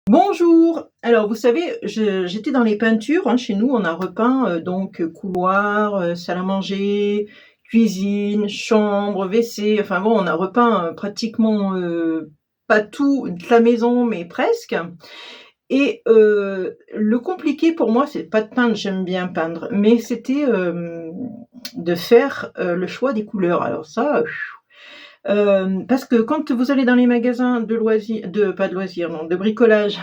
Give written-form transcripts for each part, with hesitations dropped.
Bonjour! Alors vous savez, j'étais dans les peintures, hein, chez nous on a repeint, donc couloir, salle à manger, cuisine, chambre, WC, enfin bon on a repeint, pratiquement, pas toute la maison mais presque et le compliqué pour moi c'est pas de peindre, j'aime bien peindre, mais c'était, de faire, le choix des couleurs. Alors ça, parce que quand vous allez dans les magasins de loisirs de pas de loisirs, non, de bricolage,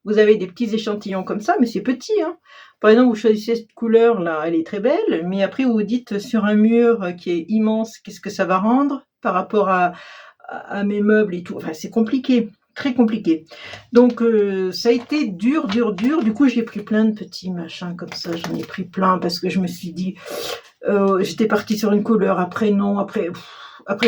vous avez des petits échantillons comme ça, mais c'est petit, hein. Par exemple, vous choisissez cette couleur-là, elle est très belle, mais après vous vous dites sur un mur, qui est immense, qu'est-ce que ça va rendre par rapport à mes meubles et tout? Enfin, c'est compliqué, très compliqué. Donc ça a été dur, dur, dur. Du coup, j'ai pris plein de petits machins comme ça, j'en ai pris plein parce que je me suis dit, j'étais partie sur une couleur, après non, après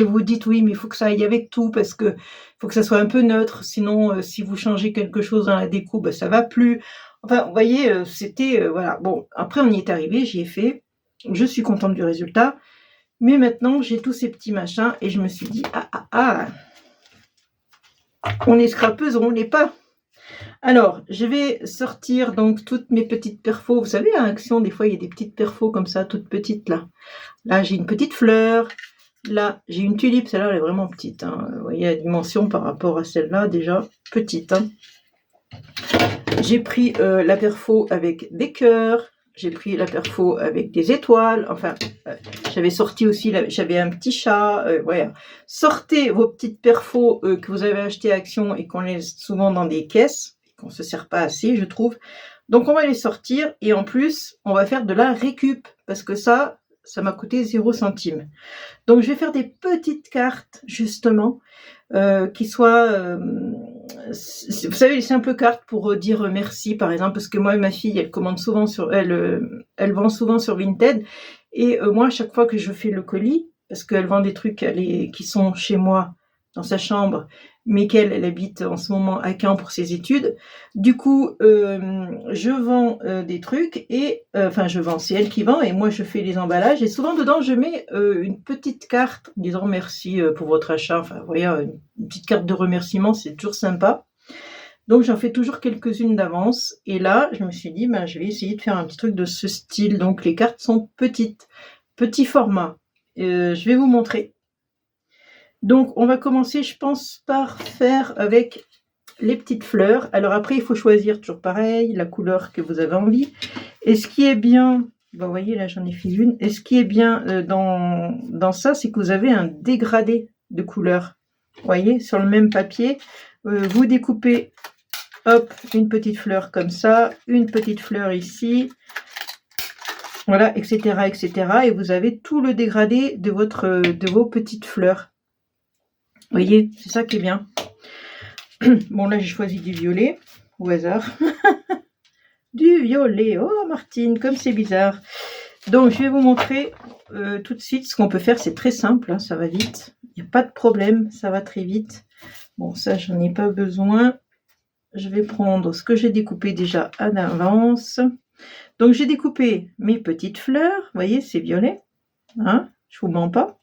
vous vous dites: «Oui, mais il faut que ça aille avec tout parce que faut que ça soit un peu neutre, sinon, si vous changez quelque chose dans la déco, bah, ça va plus». Enfin, vous voyez, c'était, voilà. Bon, après on y est arrivé, j'y ai fait. Je suis contente du résultat, mais maintenant j'ai tous ces petits machins et je me suis dit: «Ah, ah, ah, on est scrapeuse ou on l'est pas». Alors, je vais sortir donc toutes mes petites perfos. Vous savez, à Action, des fois, il y a des petites perfos comme ça, toutes petites là. Là, j'ai une petite fleur. Là, j'ai une tulipe, celle-là, elle est vraiment petite, hein. Vous voyez la dimension par rapport à celle-là, déjà petite, hein. J'ai pris la perfo avec des cœurs, j'ai pris la perfo avec des étoiles, enfin, j'avais sorti aussi, j'avais un petit chat, voilà. Sortez vos petites perfos que vous avez achetées à Action et qu'on laisse souvent dans des caisses, qu'on ne se sert pas assez, je trouve. Donc on va les sortir et en plus, on va faire de la récup, parce que ça m'a coûté 0 centime. Donc je vais faire des petites cartes justement qui soient, vous savez les simples cartes pour dire merci par exemple, parce que moi et ma fille elle commande souvent elle vend souvent sur Vinted et moi à chaque fois que je fais le colis, parce qu'elle vend des trucs qui sont chez moi dans sa chambre, mais elle habite en ce moment à Caen pour ses études. Du coup, je vends des trucs et enfin je vends, c'est elle qui vend et moi je fais les emballages et souvent dedans je mets une petite carte disant merci pour votre achat. Enfin, vous voyez, une petite carte de remerciement, c'est toujours sympa. Donc j'en fais toujours quelques-unes d'avance et là je me suis dit ben, je vais essayer de faire un petit truc de ce style. Donc les cartes sont petites, petit format. Je vais vous montrer. Donc on va commencer, je pense, par faire avec les petites fleurs. Alors après, il faut choisir toujours pareil, la couleur que vous avez envie. Et ce qui est bien, vous voyez là j'en ai fait une, et ce qui est bien dans ça, c'est que vous avez un dégradé de couleurs. Vous voyez, sur le même papier, vous découpez, hop, une petite fleur comme ça, une petite fleur ici, voilà, etc., etc. Et vous avez tout le dégradé de vos petites fleurs. Vous voyez, c'est ça qui est bien. Bon, là, j'ai choisi du violet, au hasard. Du violet, oh Martine, comme c'est bizarre. Donc, je vais vous montrer tout de suite ce qu'on peut faire. C'est très simple, hein, ça va vite. Il n'y a pas de problème, ça va très vite. Bon, ça, j'en ai pas besoin. Je vais prendre ce que j'ai découpé déjà à l'avance. Donc, j'ai découpé mes petites fleurs. Vous voyez, c'est violet. Hein, je vous mens pas.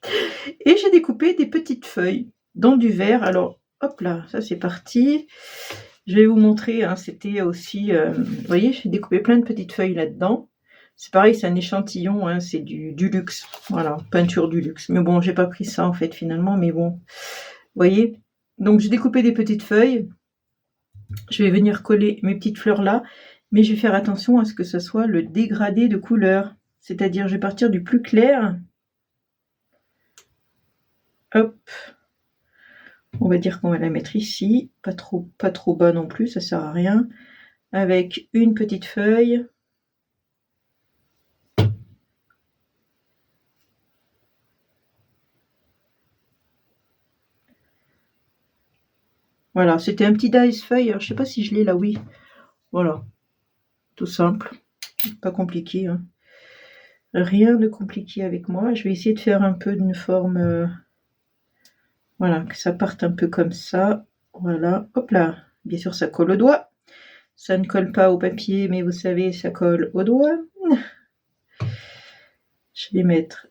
Et j'ai découpé des petites feuilles dans du vert. Alors, hop là, ça c'est parti. Je vais vous montrer, hein, c'était aussi, vous voyez, j'ai découpé plein de petites feuilles là-dedans. C'est pareil, c'est un échantillon, hein, c'est du luxe. Voilà, peinture du luxe. Mais bon, j'ai pas pris ça en fait finalement, mais bon. Vous voyez. Donc j'ai découpé des petites feuilles. Je vais venir coller mes petites fleurs là, mais je vais faire attention à ce que ce soit le dégradé de couleur. C'est-à-dire, je vais partir du plus clair. Hop. On va dire qu'on va la mettre ici, pas trop bas non plus, ça sert à rien. Avec une petite feuille. Voilà, c'était un petit dice feuille, alors je sais pas si je l'ai là, oui. Voilà, tout simple, pas compliqué, hein. Rien de compliqué avec moi. Je vais essayer de faire un peu d'une forme, voilà, que ça parte un peu comme ça. Voilà, hop là. Bien sûr, ça colle au doigt. Ça ne colle pas au papier, mais vous savez, ça colle au doigt. Je vais mettre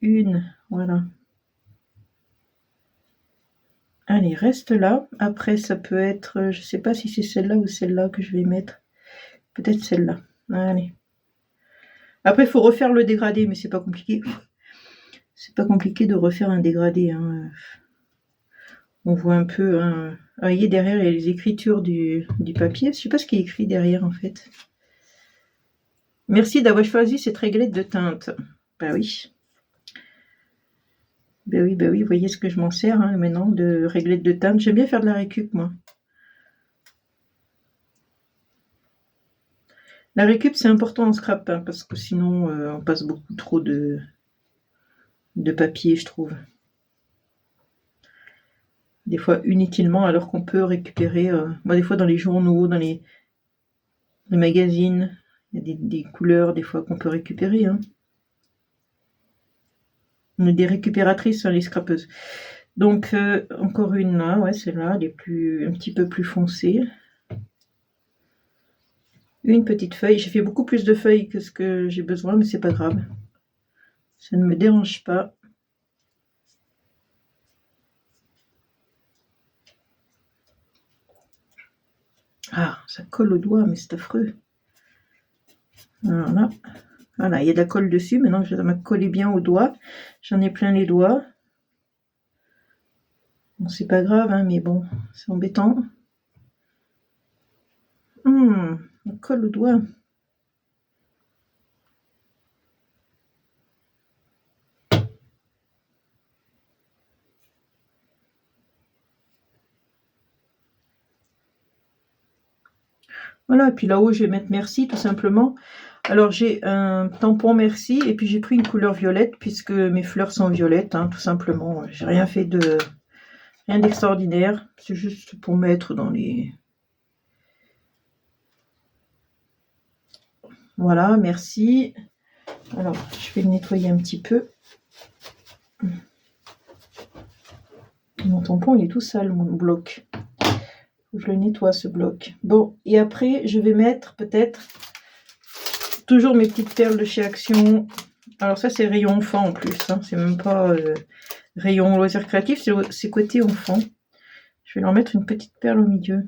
une, voilà. Allez, reste là. Après, ça peut être, je sais pas si c'est celle-là ou celle-là que je vais mettre. Peut-être celle-là. Allez. Après, il faut refaire le dégradé, mais c'est pas compliqué. C'est pas compliqué de refaire un dégradé, hein. On voit un peu, hein. Ah, vous voyez, derrière, il y a les écritures du papier. Je sais pas ce qui est écrit derrière, en fait. Merci d'avoir choisi cette réglette de teinte. Bah oui. Bah oui, vous voyez ce que je m'en sers, hein, maintenant, de réglette de teinte. J'aime bien faire de la récup, moi. La récup, c'est important en scrap, hein, parce que sinon, on passe beaucoup trop de papier, je trouve. Des fois inutilement, alors qu'on peut récupérer, des fois dans les journaux, dans les magazines, il y a des couleurs, des fois, qu'on peut récupérer, hein. On est des récupératrices, hein, les scrapeuses. Donc, encore une là, ouais, celle-là, elle est un petit peu plus foncée. Une petite feuille. J'ai fait beaucoup plus de feuilles que ce que j'ai besoin, mais c'est pas grave. Ça ne me dérange pas. Ah, ça colle au doigt, mais c'est affreux. Voilà. Voilà, il y a de la colle dessus. Maintenant que ça m'a collé bien au doigt, j'en ai plein les doigts. Bon, c'est pas grave, hein, mais bon, c'est embêtant. Ça colle au doigt. Voilà, et puis là-haut, je vais mettre merci, tout simplement. Alors, j'ai un tampon merci, et puis j'ai pris une couleur violette, puisque mes fleurs sont violettes, hein, tout simplement. J'ai rien fait rien d'extraordinaire. C'est juste pour mettre dans les... Voilà, merci. Alors, je vais le nettoyer un petit peu. Mon tampon, il est tout sale, mon bloc. Je le nettoie, ce bloc. Bon, et après, je vais mettre peut-être toujours mes petites perles de chez Action. Alors ça, c'est rayon enfant en plus, hein. C'est même pas rayon loisirs créatifs, c'est côté enfant. Je vais leur mettre une petite perle au milieu.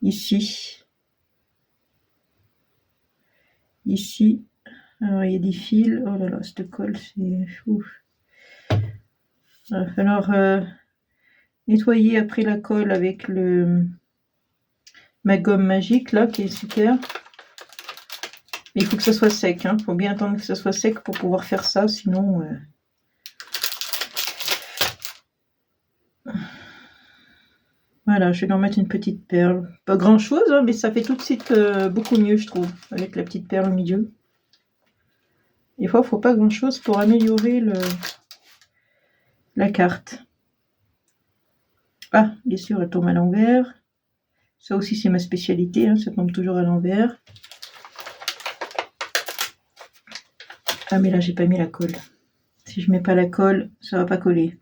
Ici. Ici. Alors, il y a des fils. Oh là là, cette colle, c'est fou. Il va falloir nettoyer après la colle avec ma gomme magique, là, qui est super. Mais il faut que ça soit sec, hein. Il faut bien attendre que ça soit sec pour pouvoir faire ça, sinon... Voilà, je vais leur mettre une petite perle. Pas grand chose, hein, mais ça fait tout de suite beaucoup mieux, je trouve, avec la petite perle au milieu. Des fois, il ne faut pas grand chose pour améliorer la carte. Ah, bien sûr, elle tombe à l'envers. Ça aussi, c'est ma spécialité, hein, ça tombe toujours à l'envers. Ah, mais là, j'ai pas mis la colle. Si je mets pas la colle, ça va pas coller.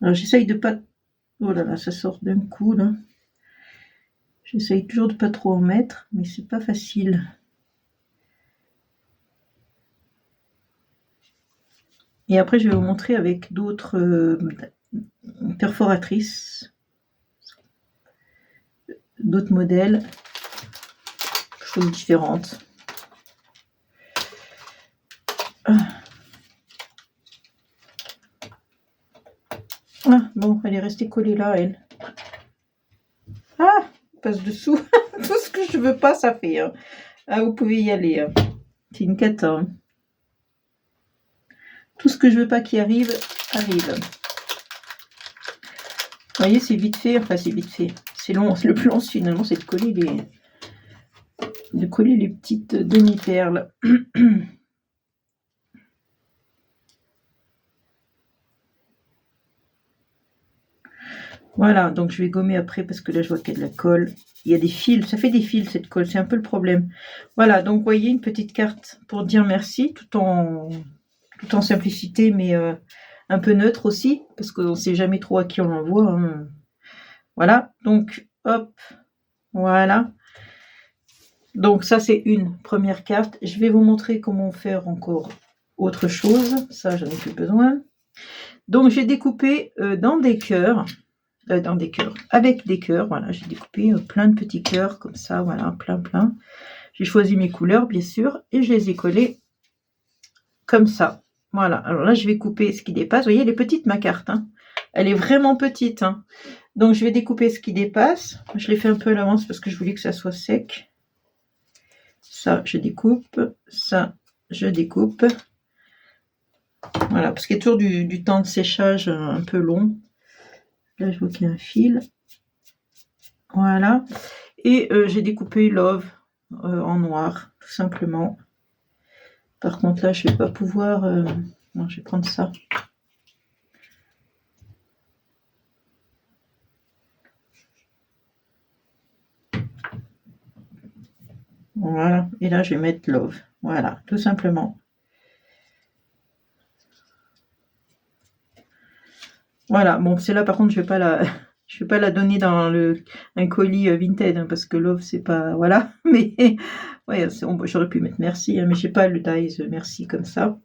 Alors, j'essaye de pas... Oh là là, ça sort d'un coup, là. J'essaye toujours de pas trop en mettre, mais c'est pas facile. Et après, je vais vous montrer avec d'autres perforatrices, d'autres modèles, choses différentes. Ah, bon, elle est restée collée là, elle. Ah, passe dessous. Tout ce que je veux pas, ça fait. Hein. Ah, vous pouvez y aller. Hein. C'est une cata. Hein. Tout ce que je veux pas qui arrive, arrive. Vous voyez, c'est vite fait. Enfin, c'est vite fait. C'est long. Le plus long, finalement, c'est de coller les petites demi-perles. Voilà, donc je vais gommer après parce que là, je vois qu'il y a de la colle. Il y a des fils. Ça fait des fils, cette colle. C'est un peu le problème. Voilà, donc vous voyez, une petite carte pour dire merci, tout en simplicité, mais un peu neutre aussi, parce qu'on ne sait jamais trop à qui on l'envoie. Hein. Voilà, donc hop, voilà. Donc ça, c'est une première carte. Je vais vous montrer comment faire encore autre chose. Ça, j'en ai plus besoin. Donc j'ai découpé dans des cœurs, avec des cœurs, voilà, j'ai découpé plein de petits cœurs comme ça, voilà, plein. J'ai choisi mes couleurs bien sûr et je les ai collés comme ça. Voilà, alors là je vais couper ce qui dépasse. Vous voyez, elle est petite ma carte, hein. Elle est vraiment petite, hein. Donc je vais découper ce qui dépasse. Je l'ai fait un peu à l'avance parce que je voulais que ça soit sec. Ça je découpe, ça je découpe. Voilà, parce qu'il y a toujours du temps de séchage un peu long. Là, je vois qu'il y a un fil. Voilà. Et j'ai découpé Love en noir, tout simplement. Par contre, là, je ne vais pas pouvoir... Non, je vais prendre ça. Voilà. Et là, je vais mettre Love. Voilà, tout simplement. Voilà, bon, c'est là par contre, je vais pas la donner dans un colis Vinted, hein, parce que Love, c'est pas, voilà, mais ouais, j'aurais pu mettre merci, hein, mais j'ai pas le dies merci comme ça.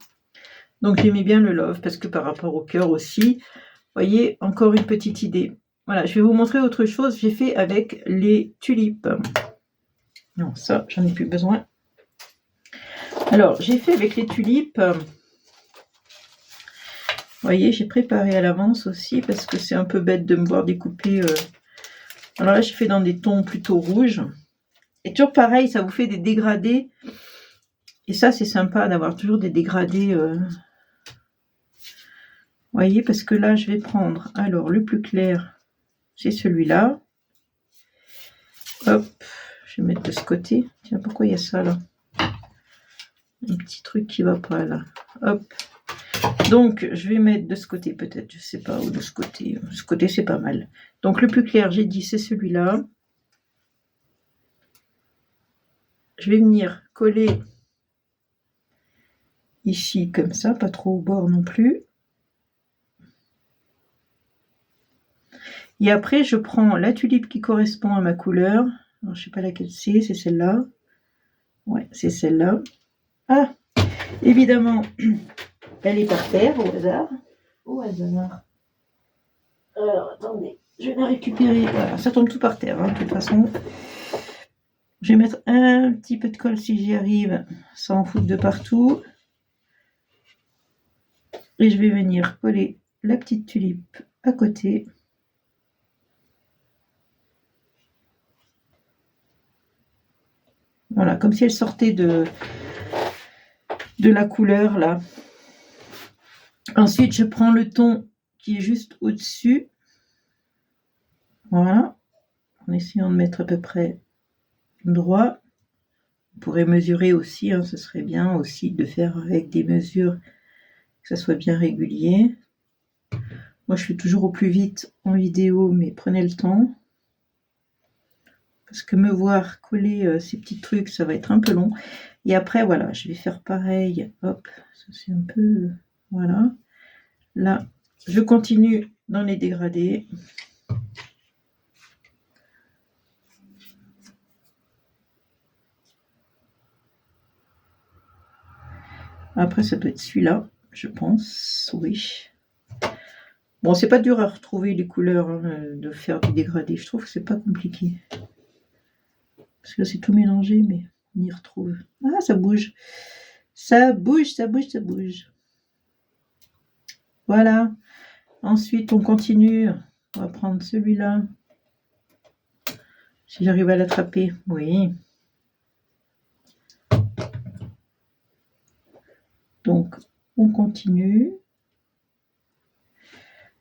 Donc j'aimais bien le Love parce que par rapport au cœur aussi, voyez, encore une petite idée. Voilà, je vais vous montrer autre chose. J'ai fait avec les tulipes. Non, ça, j'en ai plus besoin. Alors, j'ai fait avec les tulipes. Vous voyez, j'ai préparé à l'avance aussi parce que c'est un peu bête de me voir découper. Alors là, j'ai fait dans des tons plutôt rouges. Et toujours pareil, ça vous fait des dégradés. Et ça, c'est sympa d'avoir toujours des dégradés. Vous voyez, parce que là, je vais prendre, alors, le plus clair, c'est celui-là. Hop, je vais mettre de ce côté. Tiens, pourquoi il y a ça, là? Un petit truc qui va pas, là. Hop. Donc, je vais mettre de ce côté, peut-être, je sais pas, ou de ce côté. Ce côté, c'est pas mal. Donc, le plus clair, j'ai dit, c'est celui-là. Je vais venir coller ici, comme ça, pas trop au bord non plus. Et après, je prends la tulipe qui correspond à ma couleur. Alors, je sais pas laquelle c'est celle-là. Ouais, c'est celle-là. Ah, évidemment, elle est par terre, au hasard. Au hasard. Alors, attendez, je vais la récupérer. Voilà, ça tombe tout par terre, hein, de toute façon. Je vais mettre un petit peu de colle si j'y arrive, sans en foutre de partout. Et je vais venir coller la petite tulipe à côté. Voilà, comme si elle sortait de la couleur, là. Ensuite, je prends le ton qui est juste au-dessus. Voilà. En essayant de mettre à peu près droit. Vous pourrez mesurer aussi, hein, ce serait bien aussi de faire avec des mesures que ça soit bien régulier. Moi, je fais toujours au plus vite en vidéo, mais prenez le temps. Parce que me voir coller ces petits trucs, ça va être un peu long. Et après, voilà, je vais faire pareil. Hop, ça c'est un peu... Voilà. Là, je continue dans les dégradés. Après, ça doit être celui-là, je pense. Oui. Bon, c'est pas dur à retrouver les couleurs, hein, de faire des dégradés. Je trouve que c'est pas compliqué. Parce que là, c'est tout mélangé, mais on y retrouve. Ah, ça bouge. Ça bouge, ça bouge, ça bouge. Voilà. Ensuite, on continue. On va prendre celui-là. Si j'arrive à l'attraper. Oui. Donc, on continue.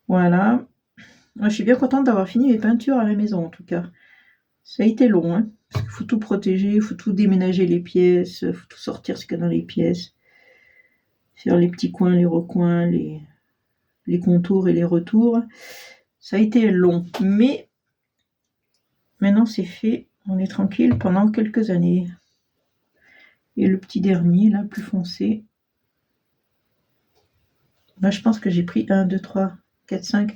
Voilà. Moi, je suis bien contente d'avoir fini mes peintures à la maison, en tout cas. Ça a été long, hein, parce qu'il faut tout protéger, il faut tout déménager les pièces, il faut tout sortir ce qu'il y a dans les pièces. Faire les petits coins, les recoins, les contours et les retours. Ça a été long, mais maintenant c'est fait. On est tranquille pendant quelques années. Et le petit dernier, là, plus foncé. Là, je pense que j'ai pris 1, 2, 3, 4, 5.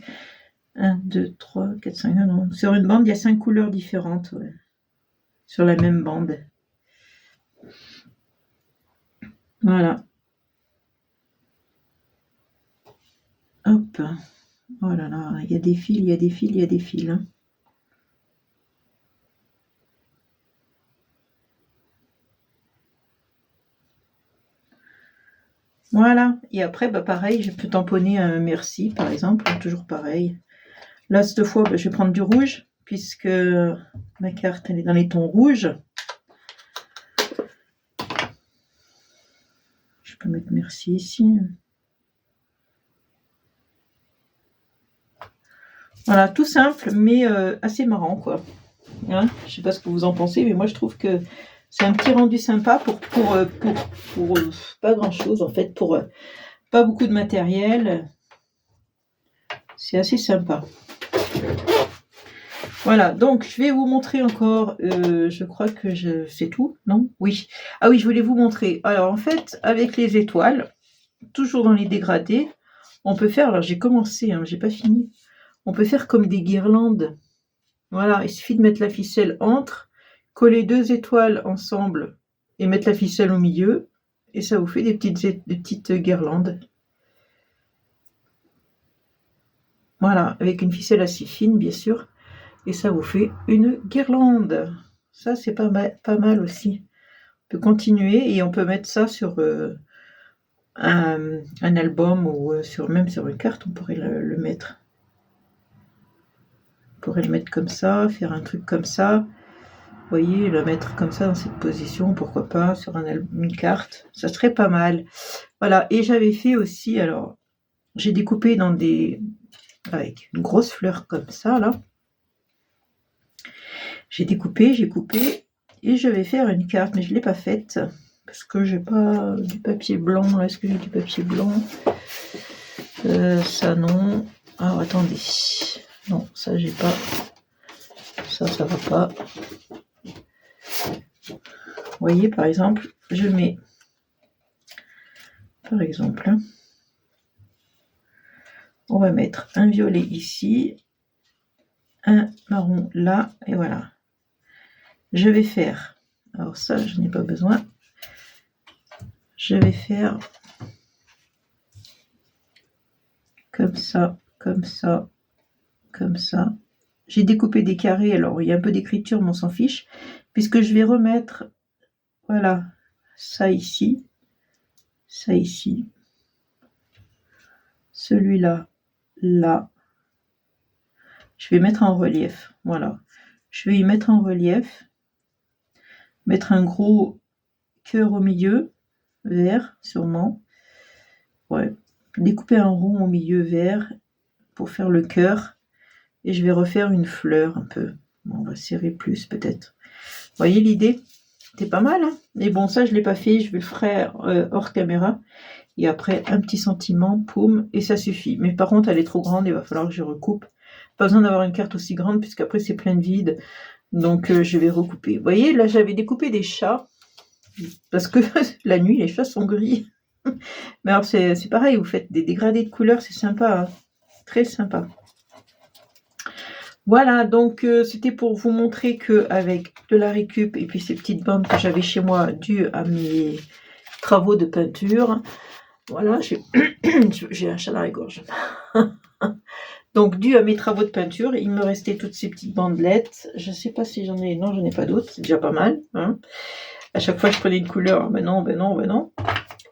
1, 2, 3, 4, 5. Non. Sur une bande, il y a 5 couleurs différentes. Ouais. Sur la même bande. Voilà. Hop. Oh là là, il y a des fils, il y a des fils, il y a des fils. Hein. Voilà. Et après, bah pareil, je peux tamponner un merci, par exemple. Toujours pareil. Là, cette fois, bah, je vais prendre du rouge, puisque ma carte, elle est dans les tons rouges. Je peux mettre merci ici. Voilà, tout simple, mais assez marrant, quoi. Hein, je sais pas ce que vous en pensez, mais moi, je trouve que c'est un petit rendu sympa pour pas grand-chose, en fait, pour pas beaucoup de matériel. C'est assez sympa. Voilà, donc je vais vous montrer encore, je crois que c'est tout, non? Oui. Ah oui, je voulais vous montrer. Alors, en fait, avec les étoiles, toujours dans les dégradés, on peut faire, alors j'ai commencé, hein, j'ai pas fini, on peut faire comme des guirlandes. Voilà, il suffit de mettre la ficelle entre, coller 2 étoiles ensemble et mettre la ficelle au milieu, et ça vous fait des petites guirlandes. Voilà, avec une ficelle assez fine, bien sûr, et ça vous fait une guirlande. Ça, c'est pas mal aussi. On peut continuer et on peut mettre ça sur un album ou même sur une carte, on pourrait le mettre. On pourrait le mettre comme ça, faire un truc comme ça. Vous voyez, le mettre comme ça dans cette position, pourquoi pas, sur une carte. Ça serait pas mal. Voilà, et j'avais fait aussi, alors, j'ai découpé avec une grosse fleur comme ça, là. J'ai coupé, et je vais faire une carte, mais je ne l'ai pas faite, parce que j'ai pas du papier blanc. Est-ce que j'ai du papier blanc? Ça, non. Alors, attendez. Non, ça, j'ai pas. Ça va pas. Vous voyez, par exemple, je mets, par exemple, on va mettre un violet ici, un marron là, et voilà. Je vais faire, alors ça, je n'ai pas besoin, je vais faire comme ça, comme ça, comme ça. J'ai découpé des carrés, alors il y a un peu d'écriture, mais on s'en fiche, puisque je vais remettre, voilà, ça ici, celui-là, là. Je vais mettre en relief, voilà. Je vais y mettre en relief, mettre un gros cœur au milieu, vert, sûrement. Ouais, découper un rond au milieu vert pour faire le cœur. Et je vais refaire une fleur un peu. Bon, on va serrer plus peut-être. Vous voyez l'idée? C'était pas mal, hein? Mais bon, ça, je ne l'ai pas fait. Je vais le faire hors caméra. Et après, un petit sentiment, poum, et ça suffit. Mais par contre, elle est trop grande. Il va falloir que je recoupe. Pas besoin d'avoir une carte aussi grande, puisqu'après, c'est plein de vide. Donc, je vais recouper. Vous voyez, là, j'avais découpé des chats. Parce que la nuit, les chats sont gris. Mais alors, c'est pareil. Vous faites des dégradés de couleurs. C'est sympa. Hein, très sympa. Voilà, donc c'était pour vous montrer qu'avec de la récup et puis ces petites bandes que j'avais chez moi dues à mes travaux de peinture, voilà, j'ai un chat dans la gorge. Donc dû à mes travaux de peinture, il me restait toutes ces petites bandelettes. Je ne sais pas si j'en ai, non, j'en ai pas d'autres, c'est déjà pas mal. Hein. À chaque fois je prenais une couleur, ben non.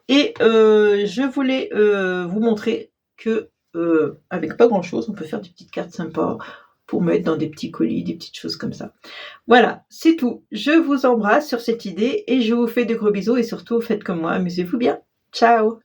Et je voulais vous montrer que avec pas grand chose, on peut faire des petites cartes sympas pour mettre dans des petits colis, des petites choses comme ça. Voilà, c'est tout. Je vous embrasse sur cette idée et je vous fais de gros bisous et surtout faites comme moi, amusez-vous bien. Ciao!